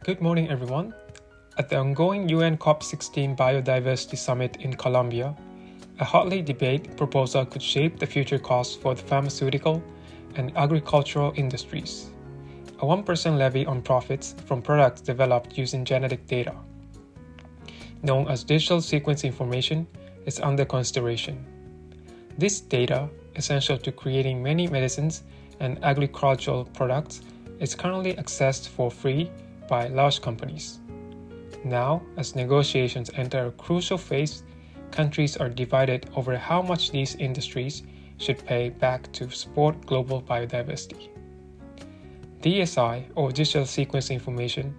Good morning, everyone. At the ongoing UN COP16 Biodiversity Summit in Colombia, a hotly debated proposal could shape the future costs for the pharmaceutical and agricultural industries. A 1% levy on profits from products developed using genetic data, known as digital sequence information, is under consideration. This data, essential to creating many medicines and agricultural products, is currently accessed for free by large companies. Now, as negotiations enter a crucial phase, countries are divided over how much these industries should pay back to support global biodiversity. DSI, or digital sequence information,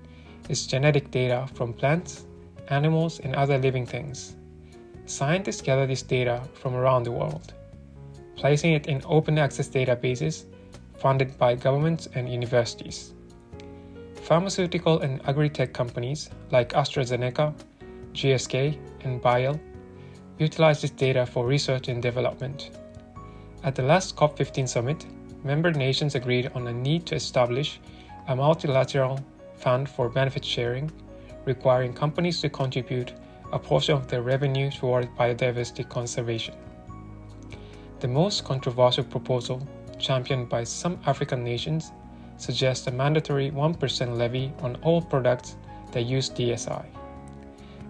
is genetic data from plants, animals, and other living things. Scientists gather this data from around the world, placing it in open access databases funded by governments and universities. Pharmaceutical and agri-tech companies like AstraZeneca, GSK, and Bayer utilize this data for research and development. At the last COP15 summit, member nations agreed on a need to establish a multilateral fund for benefit sharing, requiring companies to contribute a portion of their revenue toward biodiversity conservation. The most controversial proposal, championed by some African nations, suggests a mandatory 1% levy on all products that use DSI.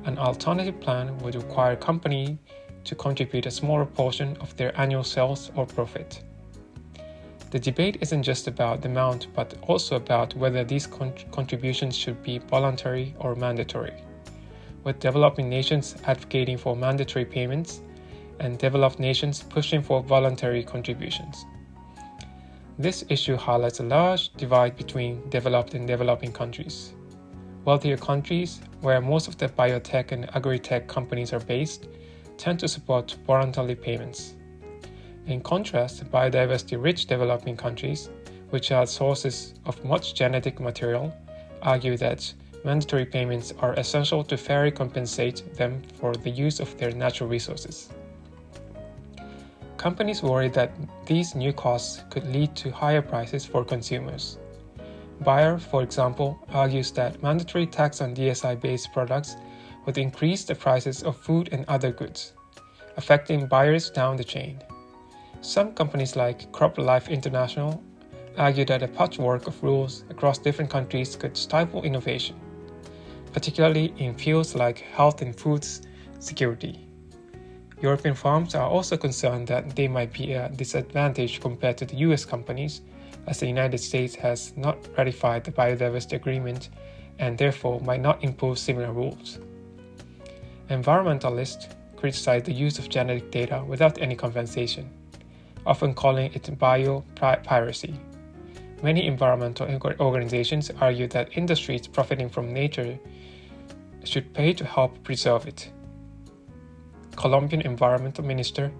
An alternative plan would require companies to contribute a smaller portion of their annual sales or profit. The debate isn't just about the amount, but also about whether these contributions should be voluntary or mandatory, with developing nations advocating for mandatory payments and developed nations pushing for voluntary contributions. This issue highlights a large divide between developed and developing countries. Wealthier countries, where most of the biotech and agri-tech companies are based, tend to support voluntary payments. In contrast, biodiversity-rich developing countries, which are sources of much genetic material, argue that mandatory payments are essential to fairly compensate them for the use of their natural resources. Companies worry that these new costs could lead to higher prices for consumers. Bayer, for example, argues that mandatory tax on DSI-based products would increase the prices of food and other goods, affecting buyers down the chain. Some companies like CropLife International argue that a patchwork of rules across different countries could stifle innovation, particularly in fields like health and food security. European firms are also concerned that they might be at a disadvantage compared to the US companies, as the United States has not ratified the biodiversity agreement and therefore might not impose similar rules. Environmentalists criticize the use of genetic data without any compensation, often calling it biopiracy. Many environmental organizations argue that industries profiting from nature should pay to help preserve it. Colombian Environmental Minister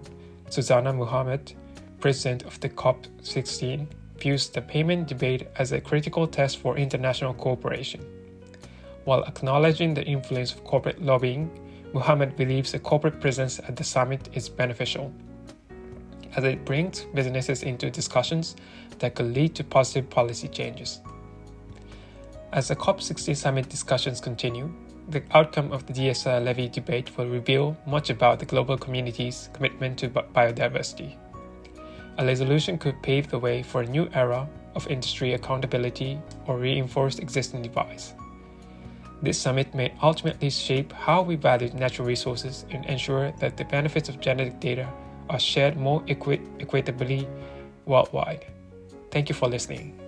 Susana Muhammad, president of the COP16, views the payment debate as a critical test for international cooperation. While acknowledging the influence of corporate lobbying, Muhammad believes a corporate presence at the summit is beneficial, as it brings businesses into discussions that could lead to positive policy changes. As the COP16 summit discussions continue, the outcome of the DSI levy debate will reveal much about the global community's commitment to biodiversity. A resolution could pave the way for a new era of industry accountability or reinforce existing divides. This summit may ultimately shape how we value natural resources and ensure that the benefits of genetic data are shared more equitably worldwide. Thank you for listening.